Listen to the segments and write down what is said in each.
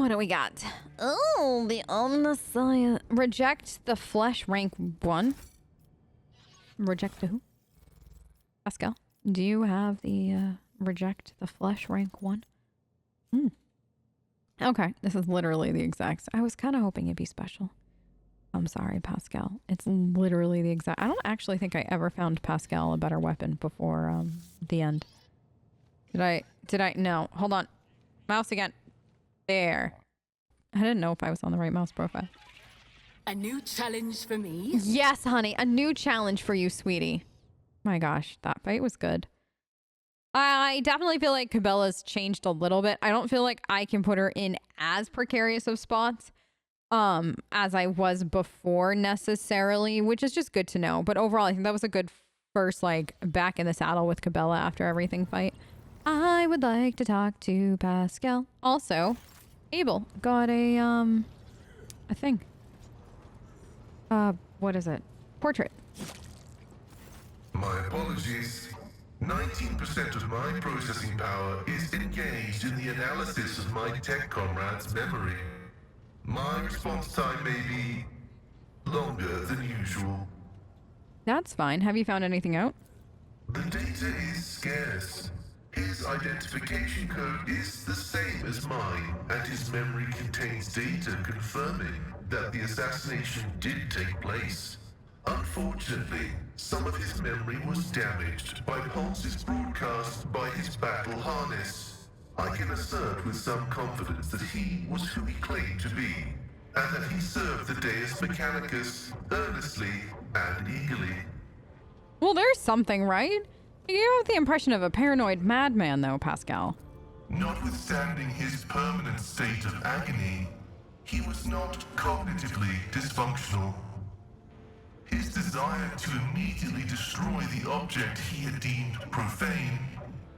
What do we got? Oh, the Omnissiah. Reject the flesh rank 1. Reject who? Pascal, do you have the reject the flesh rank 1? Okay, this is literally the exact. I was kind of hoping it'd be special. I'm sorry, Pascal. It's literally the exact. I don't actually think I ever found Pascal a better weapon before the end. Did I? No. Hold on. Mouse again. There. I didn't know if I was on the right mouse profile. A new challenge for me? Yes, honey. A new challenge for you, sweetie. My gosh, that fight was good. I definitely feel like Cabela's changed a little bit. I don't feel like I can put her in as precarious of spots as I was before necessarily, which is just good to know. But overall, I think that was a good first, like, back in the saddle with Cabela after everything fight. I would like to talk to Pascal. Also, Abel got a thing. What is it? Portrait. My apologies. 19% of my processing power is engaged in the analysis of my tech comrade's memory. My response time may be longer than usual. That's fine. Have you found anything out? The data is scarce. His identification code is the same as mine, and his memory contains data confirming that the assassination did take place. Unfortunately, some of his memory was damaged by pulses broadcast by his battle harness. I can assert with some confidence that he was who he claimed to be, and that he served the Deus Mechanicus earnestly and eagerly. Well, there's something, right? You have the impression of a paranoid madman, though, Pascal. Notwithstanding his permanent state of agony, he was not cognitively dysfunctional. His desire to immediately destroy the object he had deemed profane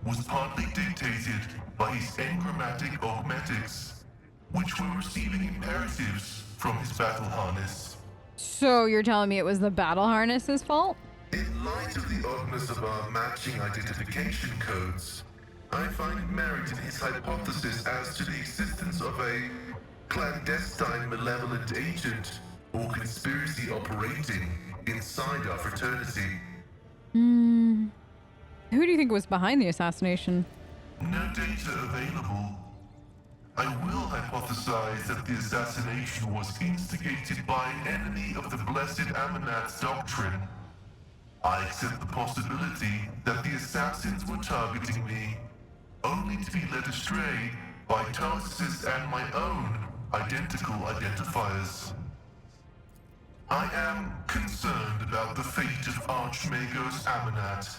was partly dictated by his engrammatic augmetics, which were receiving imperatives from his battle harness. So you're telling me it was the battle harness's fault? In light of the oddness of our matching identification codes, I find merit in his hypothesis as to the existence of a clandestine malevolent agent or conspiracy operating inside our fraternity. Who do you think was behind the assassination? No data available. I will hypothesize that the assassination was instigated by an enemy of the Blessed Amanat's doctrine. I accept the possibility that the assassins were targeting me, only to be led astray by Tarsus and my own identical identifiers. I am concerned about the fate of Archmagos Amanat.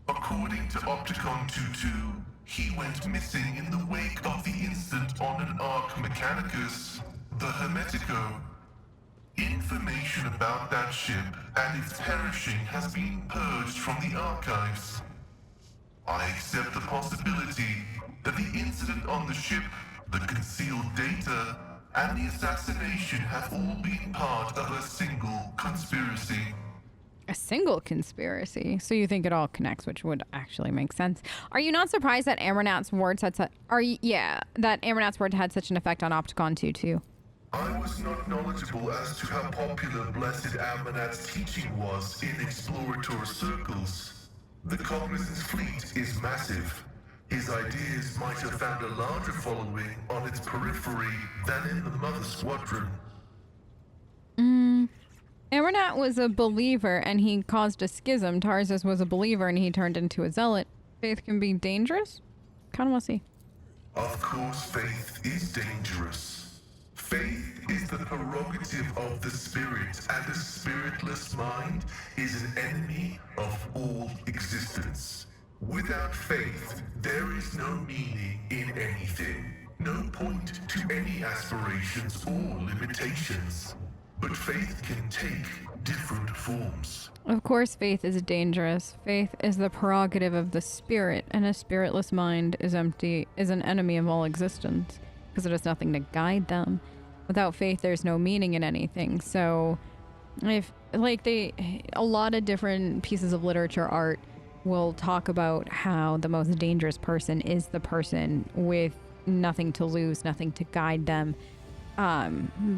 According to Opticon 2-2, he went missing in the wake of the incident on an Arch Mechanicus, the Hermetico. Information about that ship and its perishing has been purged from the archives. I accept the possibility that the incident on the ship, the concealed data, and the assassination have all been part of a single conspiracy. A single conspiracy? So you think it all connects, which would actually make sense. Are you not surprised that Amernat's words had that Amernat's word had such an effect on Opticon 2-2? I was not knowledgeable as to how popular Blessed Amanat's teaching was in explorator circles. The Cognizance fleet is massive. His ideas might have found a larger following on its periphery than in the Mother Squadron. Amernat was a believer and he caused a schism. Tarsus was a believer and he turned into a zealot. Faith can be dangerous? Kind of want to see. Of course, faith is dangerous. Faith is the prerogative of the spirit, and a spiritless mind is an enemy of all existence. Without faith, there is no meaning in anything, no point to any aspirations or limitations. But faith can take different forms. Of course, faith is dangerous. Faith is the prerogative of the spirit, and a spiritless mind is an enemy of all existence, because it has nothing to guide them. Without faith, there's no meaning in anything. So, if a lot of different pieces of literature, art will talk about how the most dangerous person is the person with nothing to lose, nothing to guide them,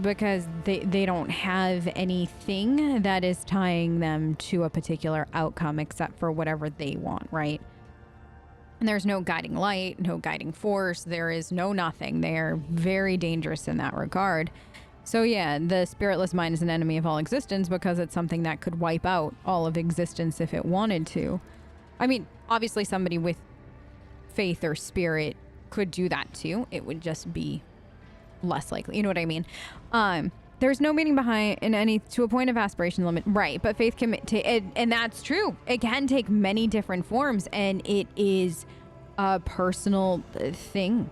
because they don't have anything that is tying them to a particular outcome except for whatever they want, right? And there's no guiding light, no guiding force. There is no nothing. They're very dangerous in that regard. So yeah, the spiritless mind is an enemy of all existence because it's something that could wipe out all of existence if it wanted to. I mean, obviously somebody with faith or spirit could do that too. It would just be less likely. You know what I mean? There's no meaning behind in any to a point of aspiration limit. Right. But faith can take, and that's true. It can take many different forms, and it is a personal thing.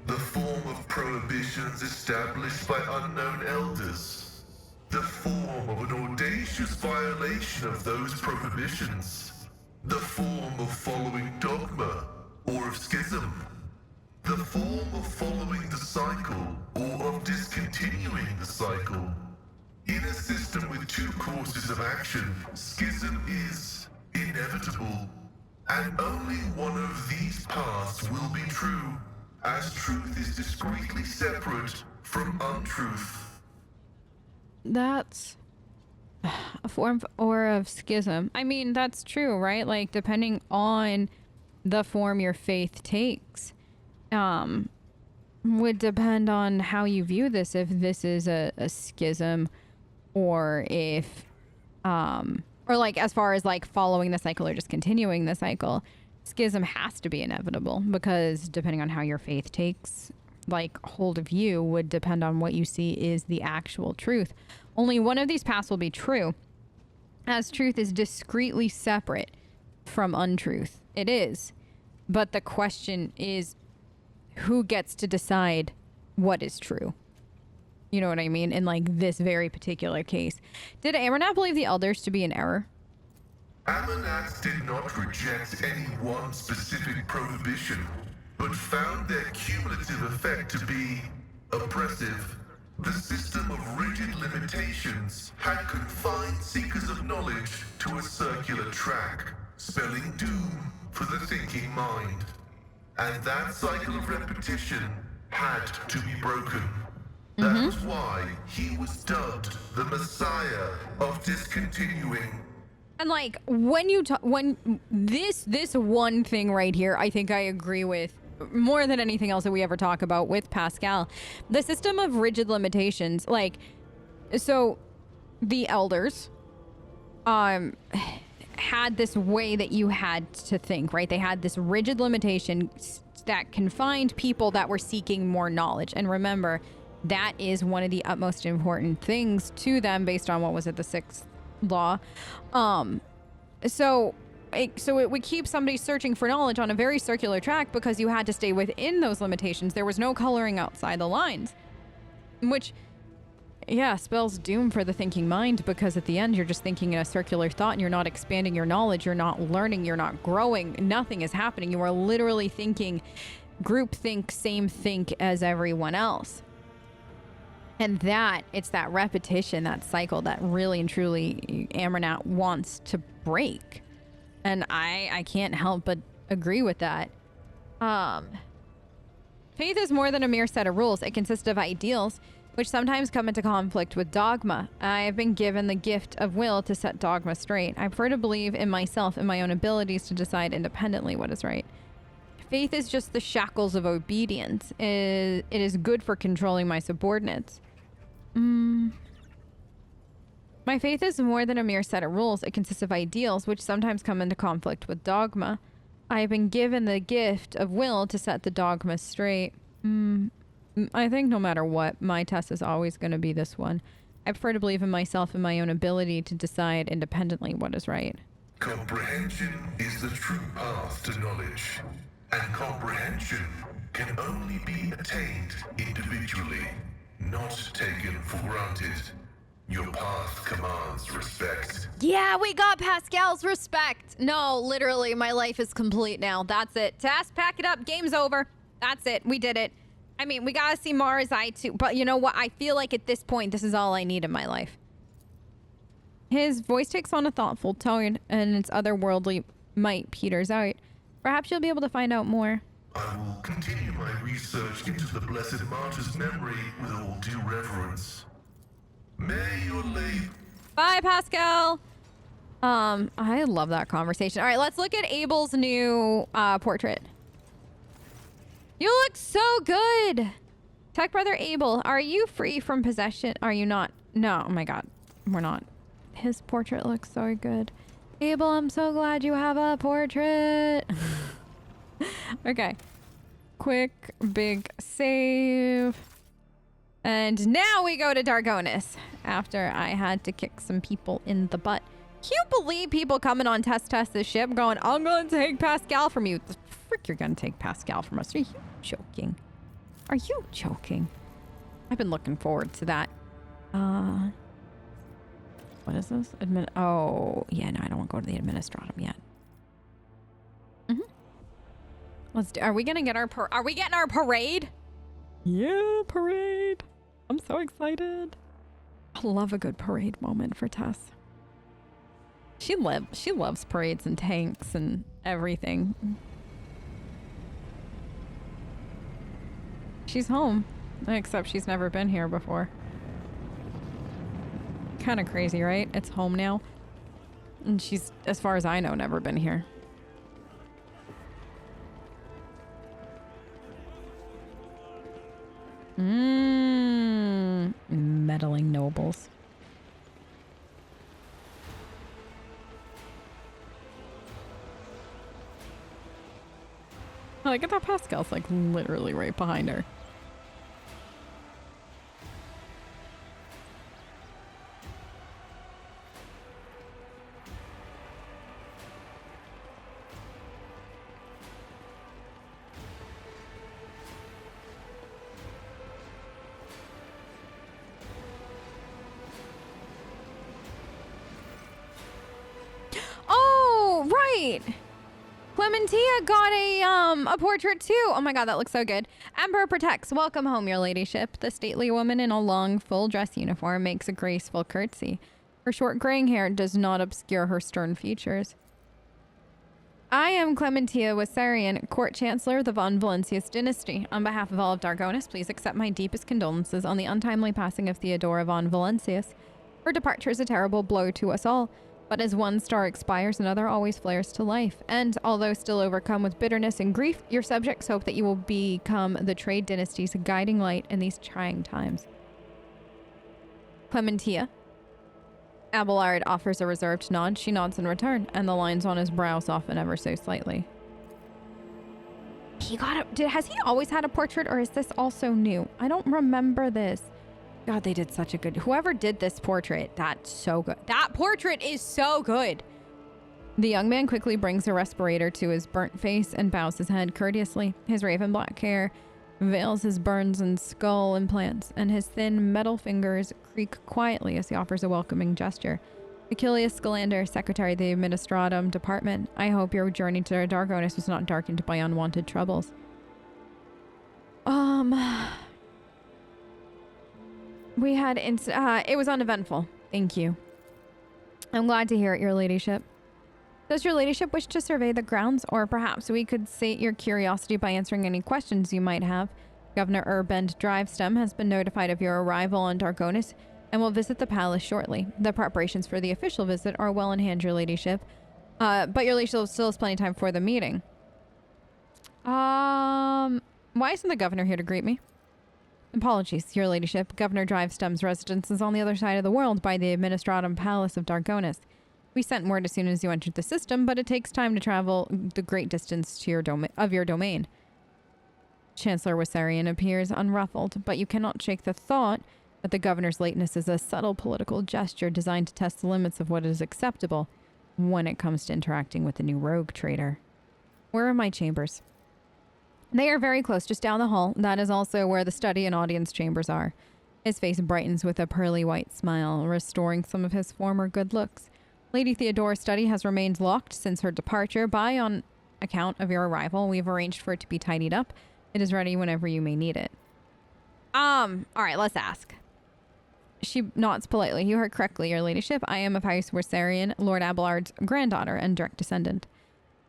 The form of prohibitions established by unknown elders. The form of an audacious violation of those prohibitions. The form of following dogma or of schism. The form of following the cycle or of discontinuing the cycle. In a system with two courses of action, schism is inevitable. And only one of these paths will be true, as truth is discreetly separate from untruth. That's a form or of schism. I mean, that's true, right? Like, depending on the form your faith takes, would depend on how you view this, if this is a schism, or if, or like as far as like following the cycle or just continuing the cycle. Schism has to be inevitable because depending on how your faith takes like hold of you would depend on what you see is the actual truth. Only one of these paths will be true, as truth is discreetly separate from untruth. It is. But the question is, who gets to decide what is true? You know what I mean? In like this very particular case. Did Amernat believe the elders to be in error? Amernats did not reject any one specific prohibition, but found their cumulative effect to be oppressive. The system of rigid limitations had confined seekers of knowledge to a circular track, spelling doom for the thinking mind. And that cycle of repetition had to be broken. That was why he was dubbed the Messiah of discontinuing. And like when you when this one thing right here, I think I agree with more than anything else that we ever talk about with Pascal. The system of rigid limitations, like, so the elders had this way that you had to think, right? They had this rigid limitation that confined people that were seeking more knowledge. And remember, that is one of the utmost important things to them based on what was it, the sixth law. So it would keep somebody searching for knowledge on a very circular track because you had to stay within those limitations. There was no coloring outside the lines, which, yeah, spells doom for the thinking mind, because at the end you're just thinking in a circular thought and you're not expanding your knowledge, you're not learning, you're not growing, nothing is happening. You are literally thinking group think, same think as everyone else. And it's that repetition, that cycle that really and truly Amernat wants to break. And I can't help but agree with that. Faith is more than a mere set of rules. It consists of ideals, which sometimes come into conflict with dogma. I have been given the gift of will to set dogma straight. I prefer to believe in myself and my own abilities to decide independently what is right. Faith is just the shackles of obedience. It is good for controlling my subordinates. My faith is more than a mere set of rules. It consists of ideals, which sometimes come into conflict with dogma. I have been given the gift of will to set the dogma straight. I think no matter what, my Tess is always going to be this one. I prefer to believe in myself and my own ability to decide independently what is right. Comprehension is the true path to knowledge, and comprehension can only be attained individually, not taken for granted. Your path commands respect. Yeah, we got Pascal's respect. No, literally, my life is complete now. That's it. Tess, pack it up. Game's over. That's it. We did it. I mean, we gotta see Mara's eye too, but you know what? I feel like at this point, this is all I need in my life. His voice takes on a thoughtful tone, and its otherworldly might peters out. Perhaps you'll be able to find out more. I will continue my research into the Blessed Martyr's memory with all due reverence. May your labor... Bye, Pascal. I love that conversation. All right, let's look at Abel's new portrait. You look so good. Tech brother Abel, are you free from possession? Are you not? No, oh my god, we're not. His portrait looks so good. Abel, I'm so glad you have a portrait. Okay. Quick, big save. And now we go to Dargonis after I had to kick some people in the butt. Can you believe people coming on Tess's ship going, I'm going to take Pascal from you? The frick you're going to take Pascal from us? Are you joking? Are you joking? I've been looking forward to that. What is this? Oh, yeah, no, I don't want to go to the Administratum yet. Let's do. Are we gonna get our are we getting our parade? Yeah, parade. I'm so excited. I love a good parade moment for Tess. She loves parades and tanks and everything. She's home, except she's never been here before. Kind of crazy, right? It's home now. And she's, as far as I know, never been here. Meddling nobles. I like it that Pascal's like literally right behind her. Oh, right. Clementia got a portrait too. Oh my god, that looks so good. Emperor protects. Welcome home, your ladyship. The stately woman in a long full dress uniform makes a graceful curtsy. Her short graying hair does not obscure her stern features. I am Clementia Wissarian, court chancellor of the von Valancius dynasty. On behalf of all of Dargonis, please accept my deepest condolences on the untimely passing of Theodora von Valancius. Her departure is a terrible blow to us all. But as one star expires, another always flares to life. And although still overcome with bitterness and grief, your subjects hope that you will become the trade dynasty's guiding light in these trying times. Clementia. Abelard offers a reserved nod. She nods in return, and the lines on his brow soften ever so slightly. He got a... Has he always had a portrait, or is this also new? I don't remember this. God, they did such a good... Whoever did this portrait, that's so good. That portrait is so good. The young man quickly brings a respirator to his burnt face and bows his head courteously. His raven black hair veils his burns and skull implants, and his thin metal fingers creak quietly as he offers a welcoming gesture. Achilles Scalander, secretary of the Administratum Department, I hope your journey to Dargonis was not darkened by unwanted troubles. We had... it was uneventful. Thank you. I'm glad to hear it, your ladyship. Does your ladyship wish to survey the grounds? Or perhaps we could sate your curiosity by answering any questions you might have. Governor Urbend Drivestem has been notified of your arrival on Dargonis and will visit the palace shortly. The preparations for the official visit are well in hand, your ladyship. But your ladyship still has plenty of time for the meeting. Why isn't the governor here to greet me? Apologies, your ladyship. Governor Drivestem's residence is on the other side of the world by the Administratum Palace of Dargonis. We sent word as soon as you entered the system, but it takes time to travel the great distance to your domain. Chancellor Wissarian appears unruffled, but you cannot shake the thought that the governor's lateness is a subtle political gesture designed to test the limits of what is acceptable when it comes to interacting with the new rogue trader. Where are my chambers? They are very close, just down the hall. That is also where the study and audience chambers are. His face brightens with a pearly white smile, restoring some of his former good looks. Lady Theodora's study has remained locked since her departure. On account of your arrival, we've arranged for it to be tidied up. It is ready whenever you may need it. All right, let's ask. She nods politely. You heard correctly, your ladyship. I am of House Wissarian, Lord Abelard's granddaughter and direct descendant.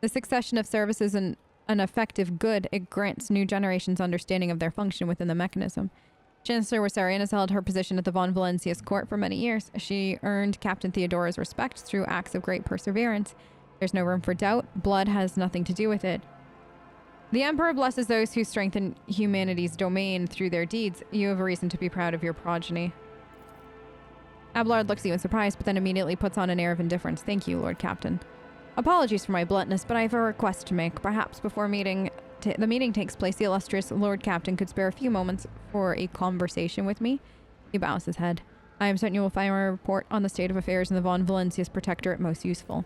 The succession of services and an effective good, it grants new generations understanding of their function within the mechanism. Chancellor Wassarian has held her position at the Von Valencius court for many years. She earned Captain Theodora's respect through acts of great perseverance. There's no room for doubt. Blood has nothing to do with it. The Emperor blesses those who strengthen humanity's domain through their deeds. You have a reason to be proud of your progeny. Abelard looks at you in surprise, but then immediately puts on an air of indifference. Thank you, Lord Captain. Apologies for my bluntness, but I have a request to make. Perhaps before the meeting takes place, the illustrious Lord Captain could spare a few moments for a conversation with me. He bows his head. I am certain you will find my report on the state of affairs in the Von Valencius Protectorate most useful.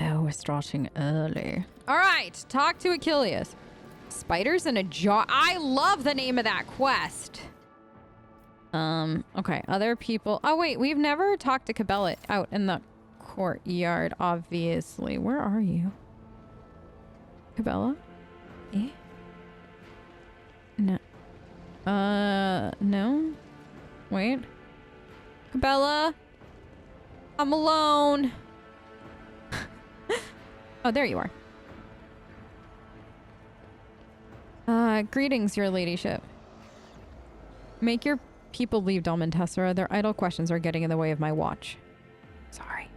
Oh, we're starting early. All right, talk to Achilles. Spiders in a jar. I love the name of that quest. Okay, other people. Oh, wait, we've never talked to Cabela out in the courtyard, obviously. Where are you? Cabela? Eh? No. No? Wait. Cabela? I'm alone. Oh, there you are. Greetings, your ladyship. Make your people leave Dom and Tessera. Their idle questions are getting in the way of my watch. Sorry.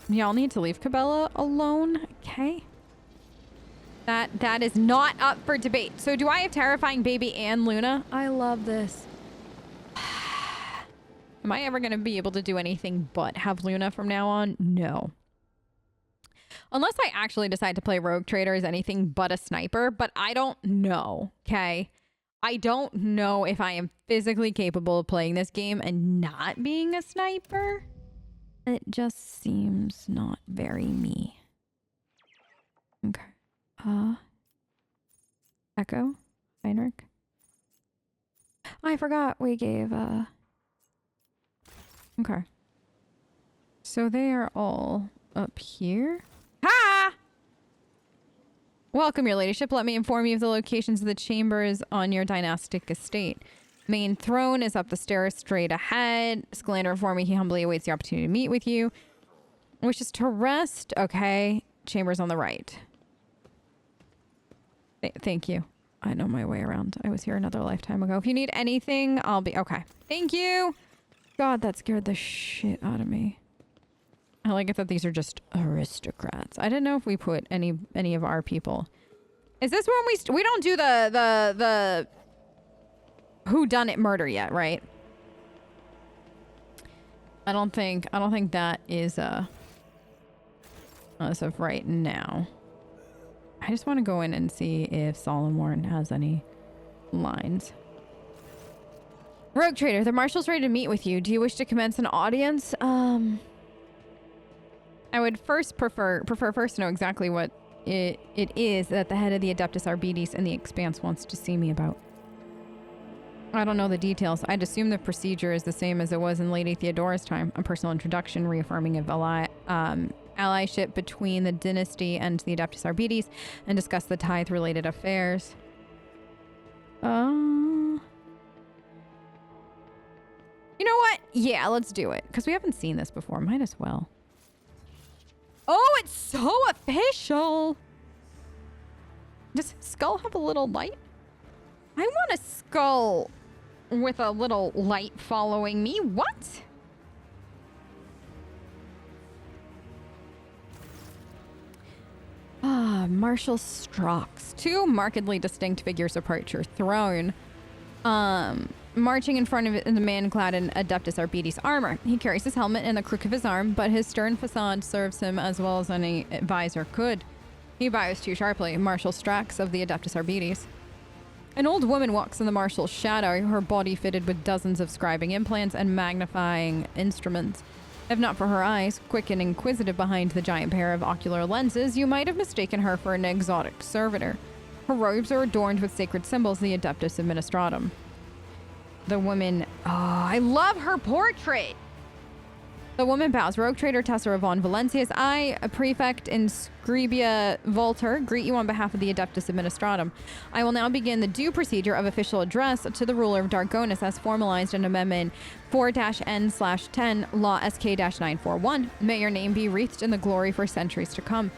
Y'all need to leave Cabela alone, okay? That is not up for debate. So do I have terrifying baby and Luna? I love this. Am I ever going to be able to do anything but have Luna from now on? No. Unless I actually decide to play Rogue Trader as anything but a sniper, but I don't know, okay? I don't know if I am physically capable of playing this game and not being a sniper. It just seems not very me. Okay. Echo? Heinrich? I forgot we gave, Okay. So they are all up here. Ha! Welcome, your ladyship. Let me inform you of the locations of the chambers on your dynastic estate. Main throne is up the stairs straight ahead. Scalander informed me he humbly awaits the opportunity to meet with you. Wishes to rest. Okay. Chambers on the right. Thank you. I know my way around. I was here another lifetime ago. If you need anything, I'll be... Okay. Thank you! God, that scared the shit out of me. I like it that these are just aristocrats. I didn't know if we put any of our people. Is this when we don't do the whodunit murder yet, right? I don't think that is as of right now. I just want to go in and see if Solomon has any lines. Rogue Trader, the marshal's ready to meet with you. Do you wish to commence an audience? I would prefer first to know exactly what it is that the head of the Adeptus Arbites and the Expanse wants to see me about. I don't know the details. I'd assume the procedure is the same as it was in Lady Theodora's time. A personal introduction, reaffirming of allyship between the dynasty and the Adeptus Arbites, and discuss the tithe-related affairs. You know what? Yeah, let's do it. Because we haven't seen this before. Might as well. Oh, it's so official! Does Skull have a little light? I want a skull with a little light following me. What? Marshal Strox. Two markedly distinct figures approach your throne. Marching in front of it is a man clad in Adeptus Arbites armor. He carries his helmet in the crook of his arm, but his stern facade serves him as well as any advisor could. He bows too sharply. Marshal Strax of the Adeptus Arbites. An old woman walks in the marshal's shadow, her body fitted with dozens of scribing implants and magnifying instruments. If not for her eyes, quick and inquisitive behind the giant pair of ocular lenses, you might have mistaken her for an exotic servitor. Her robes are adorned with sacred symbols, the Adeptus Administratum. The woman... Oh, I love her portrait! The woman bows. Rogue Trader Tessa von Valencius, I, a prefect in Scribia Volter, greet you on behalf of the Adeptus Administratum. I will now begin the due procedure of official address to the ruler of Dargonus as formalized in Amendment 4-N/10 Law SK-941. May your name be wreathed in the glory for centuries to come.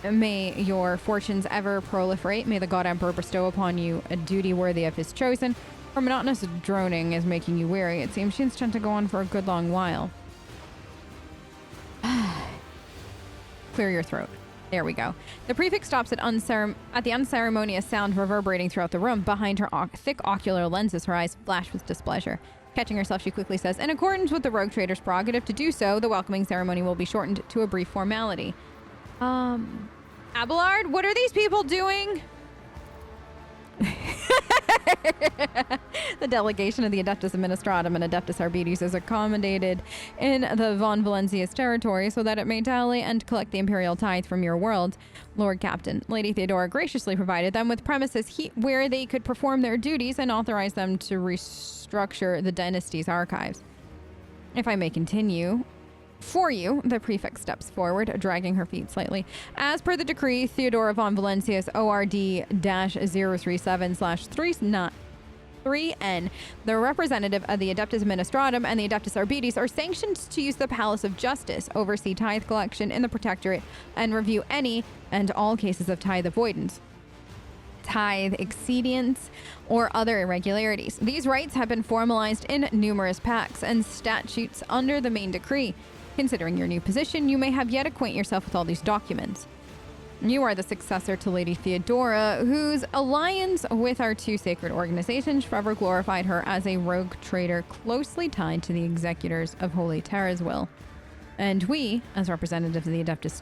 May your fortunes ever proliferate. May the God Emperor bestow upon you a duty worthy of his chosen. Her monotonous droning is making you weary. It seems she intends to go on for a good long while. Clear your throat. There we go. The prefect stops at the unceremonious sound reverberating throughout the room. Behind her thick ocular lenses, her eyes flash with displeasure. Catching herself, she quickly says, in accordance with the Rogue Trader's prerogative to do so, the welcoming ceremony will be shortened to a brief formality. Abelard, what are these people doing? The delegation of the Adeptus Administratum and Adeptus Arbites is accommodated in the Von Valencius territory so that it may tally and collect the imperial tithe from your world. Lord Captain, Lady Theodora graciously provided them with premises where they could perform their duties and authorize them to restructure the dynasty's archives. If I may continue... For you, the prefect steps forward, dragging her feet slightly. As per the decree, Theodora von Valencius ORD-037/3N, the representative of the Adeptus Administratum and the Adeptus Arbites are sanctioned to use the Palace of Justice, oversee tithe collection in the Protectorate, and review any and all cases of tithe avoidance, tithe exceedance, or other irregularities. These rights have been formalized in numerous pacts and statutes under the main decree. Considering your new position, you may have yet acquaint yourself with all these documents. You are the successor to Lady Theodora, whose alliance with our two sacred organizations forever glorified her as a rogue trader closely tied to the executors of Holy Terra's will. And we, as representatives of the Adeptus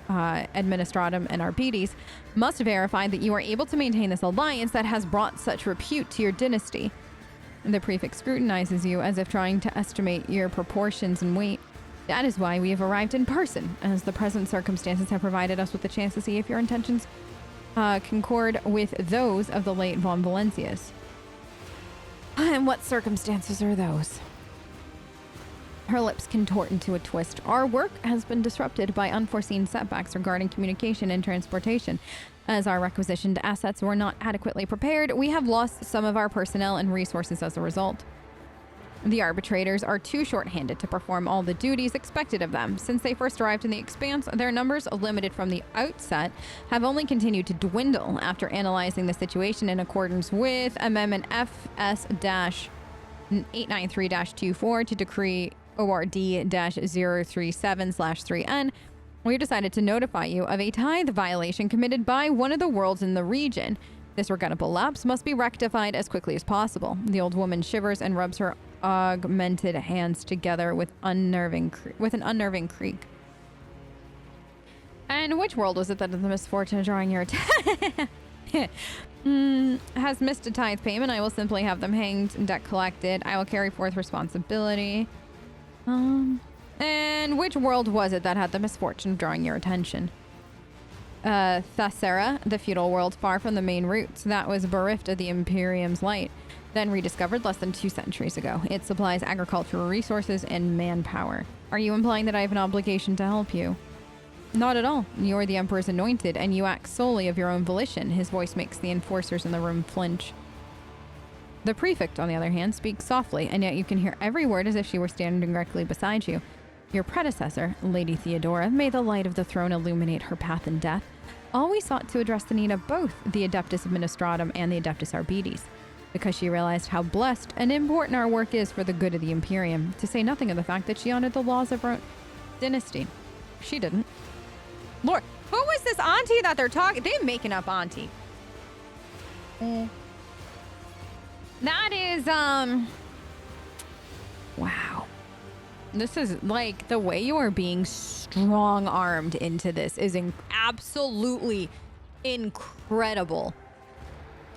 Administratum and Arbites, must verify that you are able to maintain this alliance that has brought such repute to your dynasty. The prefect scrutinizes you as if trying to estimate your proportions and weight. That is why we have arrived in person, as the present circumstances have provided us with the chance to see if your intentions concord with those of the late von Valencius. And what circumstances are those? Her lips contort into a twist. Our work has been disrupted by unforeseen setbacks regarding communication and transportation. As our requisitioned assets were not adequately prepared, we have lost some of our personnel and resources as a result. The arbitrators are too short-handed to perform all the duties expected of them. Since they first arrived in the Expanse, their numbers, limited from the outset, have only continued to dwindle. After analyzing the situation in accordance with Amendment FS-893-24 to Decree ORD-037/3N, we decided to notify you of a tithe violation committed by one of the worlds in the region. This regrettable lapse must be rectified as quickly as possible. The old woman shivers and rubs her augmented hands together with an unnerving creak. And which world was it that had the misfortune of drawing your attention? Has missed a tithe payment? I will simply have them hanged and debt collected. I will carry forth responsibility. And which world was it that had the misfortune of drawing your attention? Thessera, the feudal world far from the main routes. That was bereft of the Imperium's light, then rediscovered less than 2 centuries ago. It supplies agricultural resources and manpower. Are you implying that I have an obligation to help you? Not at all. You're the Emperor's anointed, and you act solely of your own volition. His voice makes the enforcers in the room flinch. The prefect, on the other hand, speaks softly, and yet you can hear every word as if she were standing directly beside you. Your predecessor, Lady Theodora, may the light of the throne illuminate her path in death, always sought to address the need of both the Adeptus Administratum and the Adeptus Arbites, because she realized how blessed and important our work is for the good of the Imperium, to say nothing of the fact that she honored the laws of her dynasty. She didn't. Lord, who was this auntie that they're talking? They're making up auntie. That is, wow. This is like the way you are being strong-armed into this is absolutely incredible.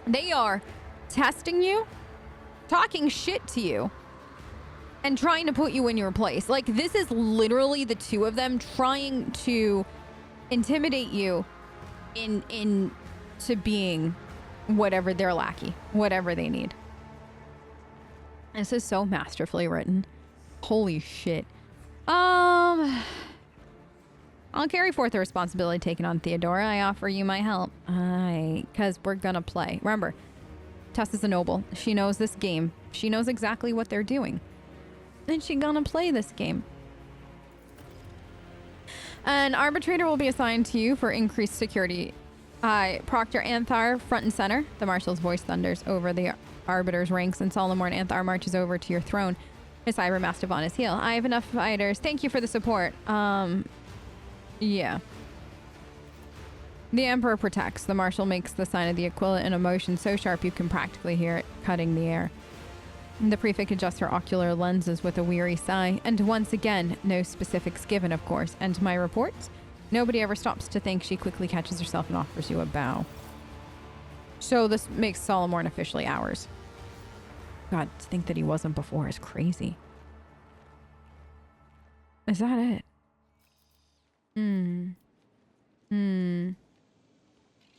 They are testing you, talking shit to you, and trying to put you in your place. Like, this is literally the two of them trying to intimidate you into being whatever their lackey, whatever they need. This is so masterfully written. Holy shit. I'll carry forth the responsibility taken on Theodora. I offer you my help. Because we're gonna play. Remember, Tess is a noble. She knows this game. She knows exactly what they're doing. And she's gonna play this game. An arbitrator will be assigned to you for increased security. Proctor Anthar, front and center. The marshal's voice thunders over the arbiter's ranks, and Solomon Anthar marches over to your throne. His cyber mastiff on his heel. I have enough fighters. Thank you for the support. Yeah. The Emperor protects. The Marshal makes the sign of the Aquila in a motion so sharp you can practically hear it cutting the air. The Prefect adjusts her ocular lenses with a weary sigh. And once again, no specifics given, of course. And to my reports, nobody ever stops to think. She quickly catches herself and offers you a bow. So this makes Solomon officially ours. God, to think that he wasn't before is crazy. Is that it?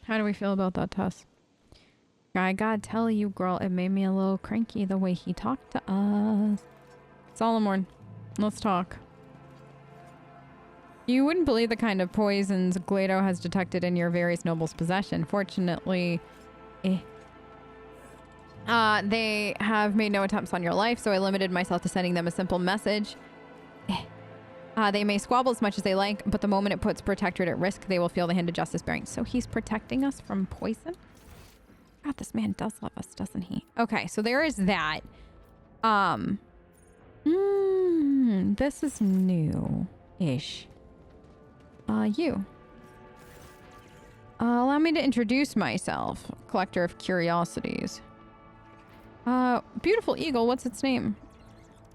How do we feel about that, Tess? I gotta tell you, girl, it made me a little cranky the way he talked to us. Solomon, let's talk. You wouldn't believe the kind of poisons Glado has detected in your various nobles' possession. Fortunately, they have made no attempts on your life, so I limited myself to sending them a simple message. They may squabble as much as they like, but the moment it puts Protectorate at risk, they will feel the hand of justice bearing. So he's protecting us from poison? God, this man does love us, doesn't he? Okay, so there is that. This is new-ish. You. Allow me to introduce myself. Collector of curiosities. Beautiful eagle, what's its name?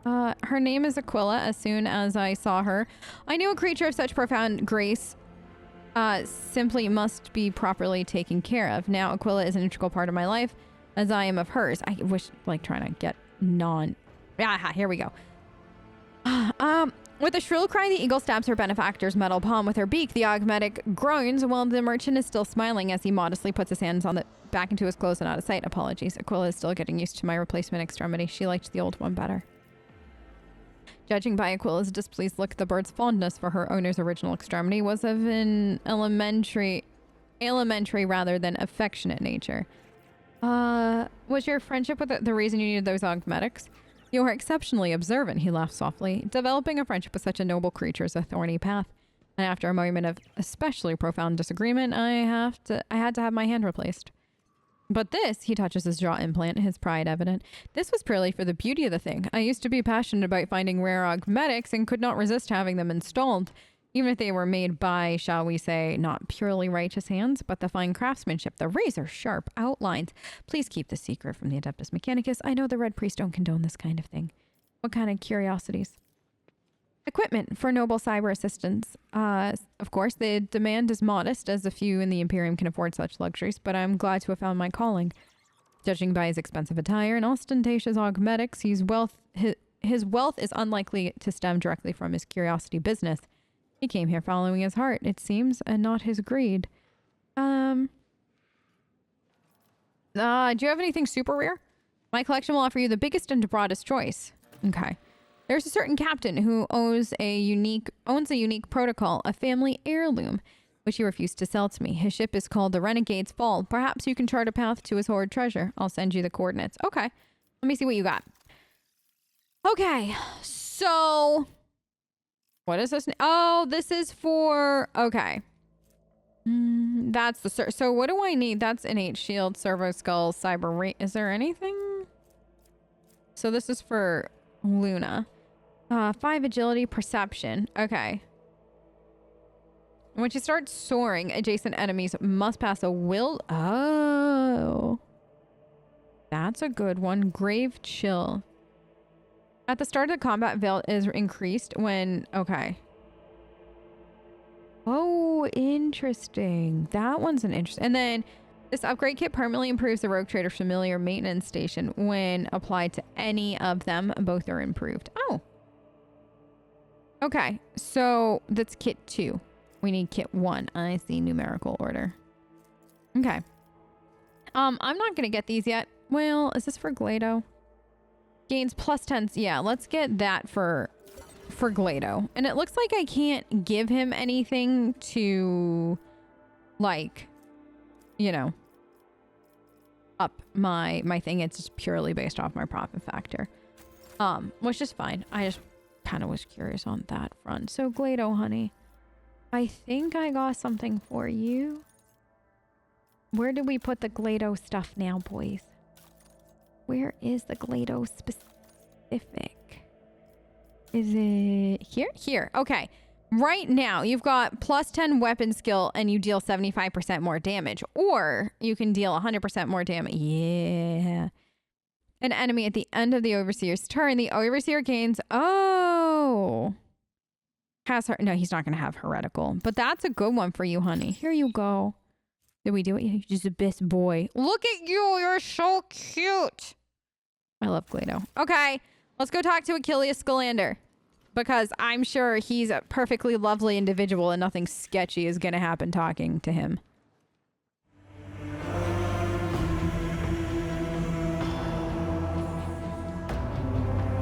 Her name is Aquila. As soon as I saw her, I knew a creature of such profound grace simply must be properly taken care of. Now Aquila is an integral part of my life, as I am of hers. I wish, like, trying to get here we go. With a shrill cry, the eagle stabs her benefactor's metal palm with her beak. The augmetic groans while the merchant is still smiling as he modestly puts his hands on the back into his clothes and out of sight. Apologies. Aquila is still getting used to my replacement extremity. She liked the old one better. Judging by Aquila's displeased look, the bird's fondness for her owner's original extremity was of an elementary rather than affectionate nature. Was your friendship with the reason you needed those augmetics? You are exceptionally observant, he laughed softly. Developing a friendship with such a noble creature is a thorny path. And after a moment of especially profound disagreement, I had to have my hand replaced. But this, he touches his jaw implant, his pride evident. This was purely for the beauty of the thing. I used to be passionate about finding rare augmetics and could not resist having them installed, even if they were made by, shall we say, not purely righteous hands, but the fine craftsmanship, the razor-sharp outlines. Please keep this secret from the Adeptus Mechanicus. I know the Red Priest don't condone this kind of thing. What kind of curiosities? Equipment for noble cyber assistants. Of course, the demand is modest, as a few in the Imperium can afford such luxuries, but I'm glad to have found my calling. Judging by his expensive attire and ostentatious augmetics, his wealth is unlikely to stem directly from his curiosity business. He came here following his heart, it seems, and not his greed. Do you have anything super rare? My collection will offer you the biggest and broadest choice. Okay. There's a certain captain who owns a unique protocol, a family heirloom, which he refused to sell to me. His ship is called the Renegade's Fall. Perhaps you can chart a path to his hoard treasure. I'll send you the coordinates. Okay. Let me see what you got. Okay. So, what is this? Oh, this is for... Okay. That's the... So, what do I need? That's innate shield, servo skull, cyber... Is there anything? So, this is for Luna. 5 agility, perception. Okay. When she starts soaring, adjacent enemies must pass a will. Oh. That's a good one. Grave chill. At the start of the combat, veil is increased when... Okay. Oh, interesting. That one's an interesting... And then this upgrade kit permanently improves the Rogue Trader's familiar maintenance station when applied to any of them. Both are improved. Oh. Okay, so that's kit 2. We need kit 1. I see numerical order. Okay. I'm not gonna get these yet. Well, is this for Glado? Gains plus 10. Yeah, let's get that for for Glado. And it looks like I can't give him anything to, like, you know, up my thing. It's just purely based off my profit factor. Which is fine. I just kind of was curious on that front. So Glado, honey, I think I got something for you. Where did we put the Glado stuff now, boys? Where is the Glado specific? Is it here? Here. Okay. Right now, you've got plus 10 weapon skill and you deal 75% more damage. Or you can deal 100% more damage. Yeah. An enemy at the end of the Overseer's turn. The Overseer gains... Oh. Has her... No, he's not going to have Heretical. But that's a good one for you, honey. Here you go. Did we do it? You're just the best boy. Look at you. You're so cute. I love Glado. Okay. Let's go talk to Achilles Scalander. Because I'm sure he's a perfectly lovely individual and nothing sketchy is going to happen talking to him.